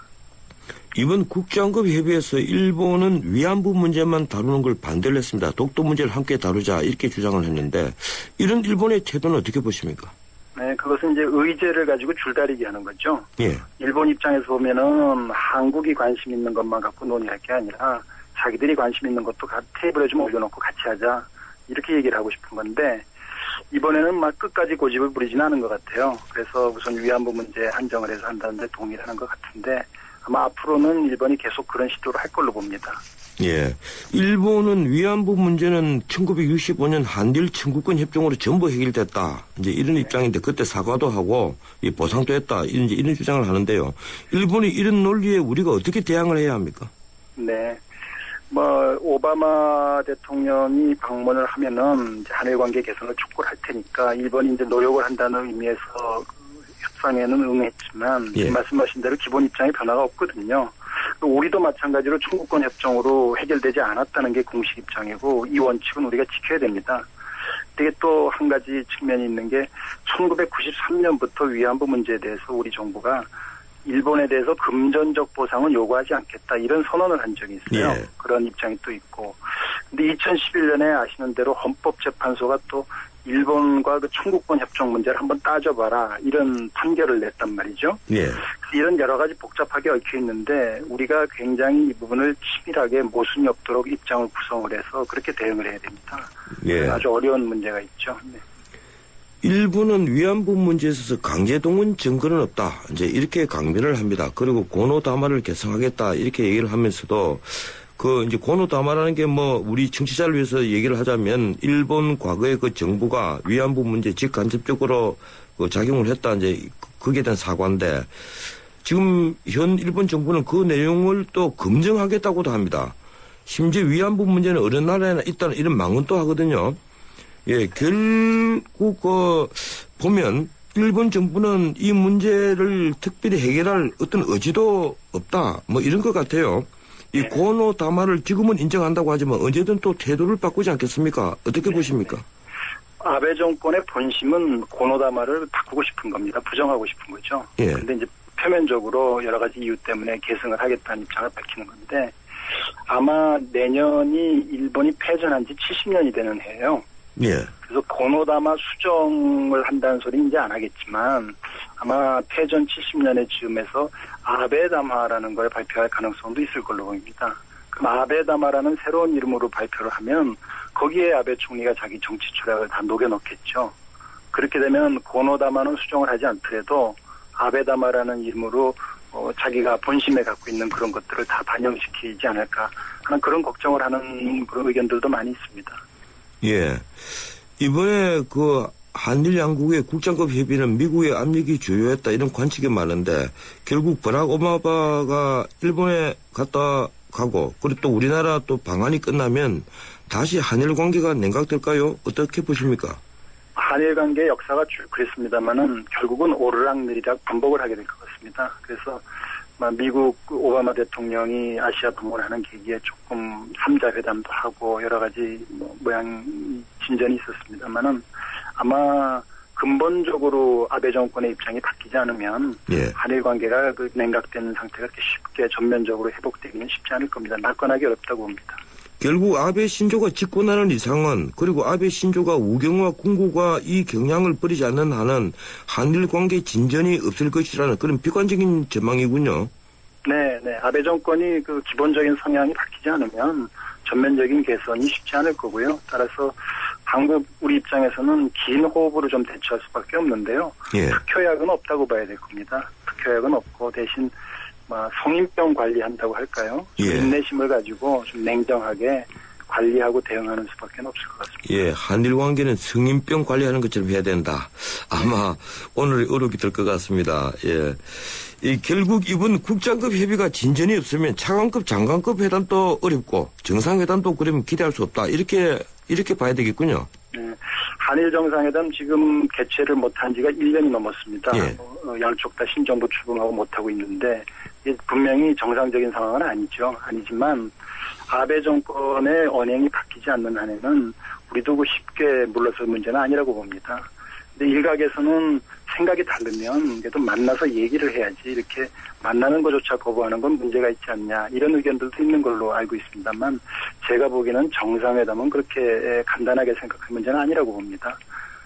이번 국장급 협의에서 일본은 위안부 문제만 다루는 걸 반대를 했습니다. 독도 문제를 함께 다루자 이렇게 주장을 했는데 이런 일본의 태도는 어떻게 보십니까? 네, 그것은 이제 의제를 가지고 줄다리기 하는 거죠. 예. 일본 입장에서 보면은 한국이 관심 있는 것만 갖고 논의할 게 아니라 자기들이 관심 있는 것도 테이블에 좀 올려놓고 같이 하자 이렇게 얘기를 하고 싶은 건데 이번에는 끝까지 고집을 부리지는 않은 것 같아요. 그래서 우선 위안부 문제 한정을 해서 한다는데 동의를 하는 것 같은데 아마 앞으로는 일본이 계속 그런 시도를 할 걸로 봅니다. 예. 일본은 위안부 문제는 1965년 한일 청구권 협정으로 전부 해결됐다. 이제 이런 입장인데 그때 사과도 하고 보상도 했다. 이제 이런 주장을 하는데요. 일본이 이런 논리에 우리가 어떻게 대응을 해야 합니까? 네. 오바마 대통령이 방문을 하면은 이제 한일 관계 개선을 촉구를 할 테니까 일본이 이제 노력을 한다는 의미에서 협상에는 응했지만 말씀하신 대로 기본 입장에 변화가 없거든요. 우리도 마찬가지로 청구권 협정으로 해결되지 않았다는 게 공식 입장이고 이 원칙은 우리가 지켜야 됩니다. 되게 또 한 가지 측면이 있는 게 1993년부터 위안부 문제에 대해서 우리 정부가 일본에 대해서 금전적 보상은 요구하지 않겠다 이런 선언을 한 적이 있어요. 예. 그런 입장이 또 있고. 근데 2011년에 아시는 대로 헌법재판소가 또 일본과 그 청구권 협정 문제를 한번 따져봐라 이런 판결을 냈단 말이죠. 예. 이런 여러 가지 복잡하게 얽혀 있는데 우리가 굉장히 이 부분을 치밀하게 모순이 없도록 입장을 구성을 해서 그렇게 대응을 해야 됩니다. 예. 아주 어려운 문제가 있죠. 네. 일본은 위안부 문제에 있어서 강제동원 증거는 없다. 이제 이렇게 강변을 합니다. 그리고 고노다마를 개성하겠다 이렇게 얘기를 하면서도 이제 고노다마라는 게 우리 청취자를 위해서 얘기를 하자면 일본 과거의 그 정부가 위안부 문제 직간접적으로 작용을 했다. 이제 거기에 대한 사과인데 지금 현 일본 정부는 그 내용을 또 검증하겠다고도 합니다. 심지어 위안부 문제는 어느 나라에나 있다는 이런 망언도 하거든요. 예, 결국 보면 일본 정부는 이 문제를 특별히 해결할 어떤 의지도 없다. 이런 것 같아요. 이 고노다마를 지금은 인정한다고 하지만 언제든 또 태도를 바꾸지 않겠습니까? 어떻게 보십니까? 아베 정권의 본심은 고노다마를 바꾸고 싶은 겁니다. 부정하고 싶은 거죠. 예. 근데 이제 표면적으로 여러 가지 이유 때문에 계승을 하겠다는 입장을 밝히는 건데 아마 내년이 일본이 패전한 지 70년이 되는 해예요. 예. 그래서 고노다마 수정을 한다는 소리는 이제 안 하겠지만 아마 패전 70년의 즈음에서 아베다마라는 걸 발표할 가능성도 있을 걸로 보입니다. 그럼 아베다마라는 새로운 이름으로 발표를 하면 거기에 아베 총리가 자기 정치 철학을 다 녹여넣겠죠. 그렇게 되면 고노다마는 수정을 하지 않더라도 아베다마라는 이름으로 자기가 본심에 갖고 있는 그런 것들을 다 반영시키지 않을까 하는 그런 걱정을 하는 그런 의견들도 많이 있습니다. 예. 이번에 한일 양국의 국장급 협의는 미국의 압력이 주요했다 이런 관측이 많은데 결국 버락 오바마가 일본에 갔다 가고 그리고 또 우리나라 또 방한이 끝나면 다시 한일 관계가 냉각될까요? 어떻게 보십니까? 한일 관계 역사가 쭉 그랬습니다만은 결국은 오르락내리락 반복을 하게 될 것 같습니다. 그래서 미국 오바마 대통령이 아시아 방문하는 계기에 조금 3자 회담도 하고 여러 가지 모양 진전이 있었습니다만은 아마 근본적으로 아베 정권의 입장이 바뀌지 않으면 한일 관계가 그 냉각된 상태가 그렇게 쉽게 전면적으로 회복되기는 쉽지 않을 겁니다. 낙관하기 어렵다고 봅니다. 결국 아베 신조가 집권하는 이상은 그리고 아베 신조가 우경화 군구가 이 경향을 버리지 않는 한은 한일 관계 진전이 없을 것이라는 그런 비관적인 전망이군요. 네. 아베 정권이 그 기본적인 성향이 바뀌지 않으면 전면적인 개선이 쉽지 않을 거고요. 따라서 한국 우리 입장에서는 긴 호흡으로 좀 대처할 수밖에 없는데요. 특효약은 없다고 봐야 될 겁니다. 특효약은 없고 대신 성인병 관리한다고 할까요? 인내심을 가지고 좀 냉정하게 관리하고 대응하는 수밖에 없을 것 같습니다. 한일 관계는 성인병 관리하는 것처럼 해야 된다. 아마 오늘 어렵게 될 것 같습니다. 결국 이번 국장급 협의가 진전이 없으면 차관급, 장관급 회담도 어렵고 정상회담도 그러면 기대할 수 없다. 이렇게 봐야 되겠군요. 네. 한일 정상회담 지금 개최를 못한 지가 1년이 넘었습니다. 양쪽 다 신정부 출범하고 못하고 있는데 분명히 정상적인 상황은 아니지만 아베 정권의 언행이 바뀌지 않는 한에는 우리도 쉽게 물러설 문제는 아니라고 봅니다. 근데 일각에서는 생각이 다르면 그래도 만나서 얘기를 해야지 이렇게 만나는 것조차 거부하는 건 문제가 있지 않냐 이런 의견들도 있는 걸로 알고 있습니다만 제가 보기에는 정상회담은 그렇게 간단하게 생각할 문제는 아니라고 봅니다.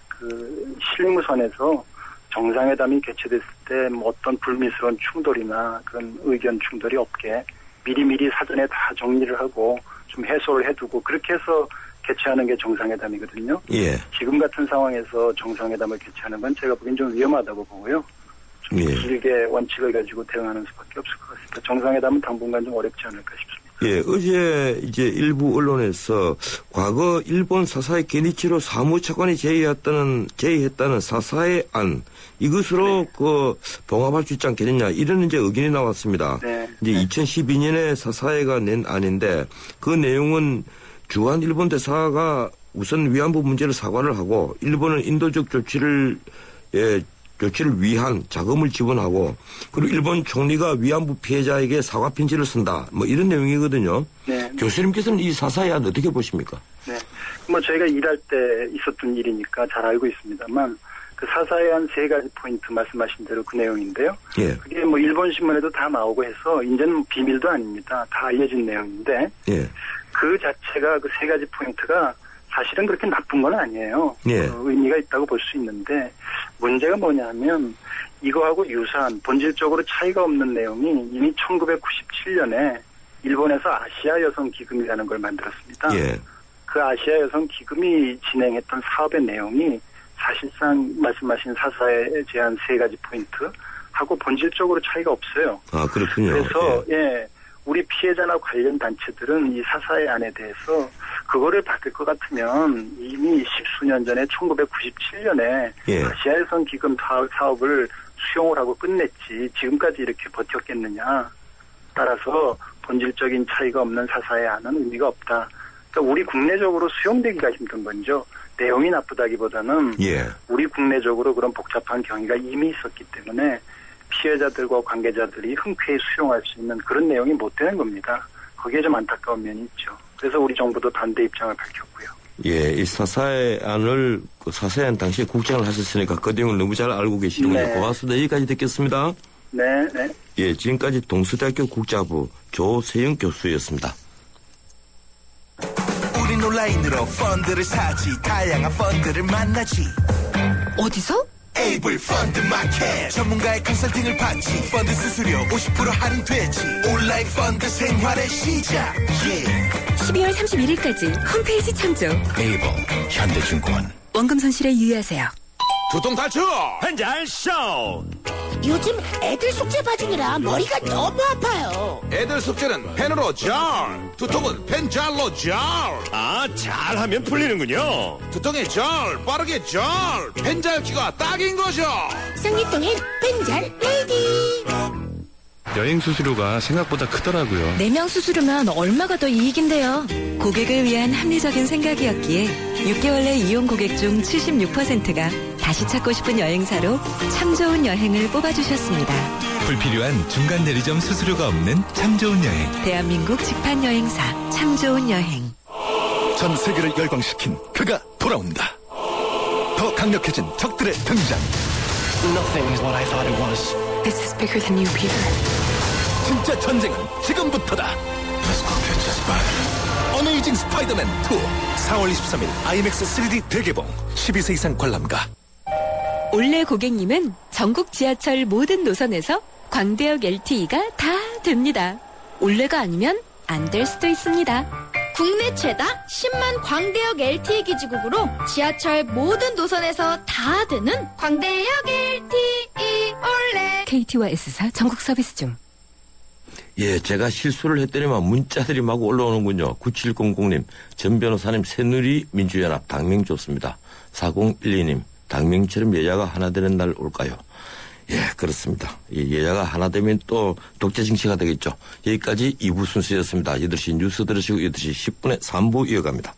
그 실무선에서 정상회담이 개최됐을 때 어떤 불미스러운 충돌이나 그런 의견 충돌이 없게 미리미리 사전에 다 정리를 하고 좀 해소를 해두고 그렇게 해서 개최하는 게 정상회담이거든요. 지금 같은 상황에서 정상회담을 개최하는 건 제가 보기엔 좀 위험하다고 보고요. 좀 길게 원칙을 가지고 대응하는 수밖에 없을 것 같습니다. 정상회담은 당분간 좀 어렵지 않을까 싶습니다. 어제 이제 일부 언론에서 과거 일본 사사의 게니치로 사무차관이 제의했다는 사사의 안 이것으로 그 봉합할 수 있지 않겠느냐 이런 이제 의견이 나왔습니다. 이제 2012년에 사사회가 낸 안인데 그 내용은 주한 일본 대사가 우선 위안부 문제를 사과를 하고 일본은 인도적 조치를 위한 자금을 지원하고 그리고 일본 총리가 위안부 피해자에게 사과 편지를 쓴다. 이런 내용이거든요. 교수님께서는 이 사사회안 어떻게 보십니까? 저희가 일할 때 있었던 일이니까 잘 알고 있습니다만 그 사사회안 3가지 포인트 말씀하신 대로 그 내용인데요. 그게 일본 신문에도 다 나오고 해서 이제는 비밀도 아닙니다. 다 알려진 내용인데 그 자체가 그 3가지 포인트가 사실은 그렇게 나쁜 건 아니에요. 의미가 있다고 볼 수 있는데 문제가 뭐냐면 이거하고 유사한 본질적으로 차이가 없는 내용이 이미 1997년에 일본에서 아시아 여성 기금이라는 걸 만들었습니다. 그 아시아 여성 기금이 진행했던 사업의 내용이 사실상 말씀하신 사사에 제한 3가지 포인트하고 본질적으로 차이가 없어요. 그렇군요. 그래서 우리 피해자나 관련 단체들은 이 사사의 안에 대해서 그거를 바뀔 것 같으면 이미 10수년 전에 1997년에 아시아 여성 기금 사업을 수용을 하고 끝냈지 지금까지 이렇게 버텼겠느냐. 따라서 본질적인 차이가 없는 사사의 안은 의미가 없다. 그러니까 우리 국내적으로 수용되기가 힘든 건죠. 내용이 나쁘다기보다는 우리 국내적으로 그런 복잡한 경위가 이미 있었기 때문에 피해자들과 관계자들이 흔쾌히 수용할 수 있는 그런 내용이 못 되는 겁니다. 거기에 좀 안타까운 면이 있죠. 그래서 우리 정부도 반대 입장을 밝혔고요. 이 사사회안을 사사회안 당시에 국장을 하셨으니까 그 내용을 너무 잘 알고 계시는군요. 고맙습니다. 여기까지 듣겠습니다. 네. 지금까지 동서대학교 국자부 조세영 교수였습니다. 우린 온라인으로 펀드를 사지 다양한 펀드를 만나지 어디서? 에이블 펀드 마켓 전문가의 컨설팅을 받지 펀드 수수료 50% 할인되지 온라인 펀드 생활의 시작 12월 31일까지 홈페이지 참조. 에이블 현대증권 원금 손실에 유의하세요. 두통 탈출 펜잘 쇼. 요즘 애들 숙제 봐주느라 머리가 너무 아파요. 애들 숙제는 펜으로 절 두통은 펜잘로 절 잘하면 풀리는군요. 두통의 절 빠르게 절 펜잘기가 딱인 거죠. 생리통엔 펜잘 레이디. 여행 수수료가 생각보다 크더라고요. 4명 수수료면 얼마가 더 이익인데요? 고객을 위한 합리적인 생각이었기에 6개월 내 이용 고객 중 76%가 다시 찾고 싶은 여행사로 참 좋은 여행을 뽑아주셨습니다. 불필요한 중간 내리점 수수료가 없는 참 좋은 여행. 대한민국 직판 여행사 참 좋은 여행. 전 세계를 열광시킨 그가 돌아온다. 더 강력해진 적들의 등장. Nothing is what I thought it was. This is bigger than you, Peter. 진짜 전쟁은 지금부터다. Let's go catch a spider. 어메이징 스파이더맨 2. 4월 23일 IMAX 3D 대개봉. 12세 이상 관람가. 올해 고객님은 전국 지하철 모든 노선에서 광대역 LTE가 다 됩니다. 올해가 아니면 안 될 수도 있습니다. 국내 최다 10만 광대역 LTE 기지국으로 지하철 모든 노선에서 다 되는 광대역 LTE 올레. KT와 S사 전국 서비스 중. 예, 제가 실수를 했더니만 문자들이 막 올라오는군요. 9700님, 전 변호사님 새누리 민주연합 당명 좋습니다. 4012님, 당명처럼 여야가 하나 되는 날 올까요? 예, 그렇습니다. 이 여야가 하나 되면 또 독재 정치가 되겠죠. 여기까지 2부 순서였습니다. 8시 뉴스 들으시고 8시 10분에 3부 이어갑니다.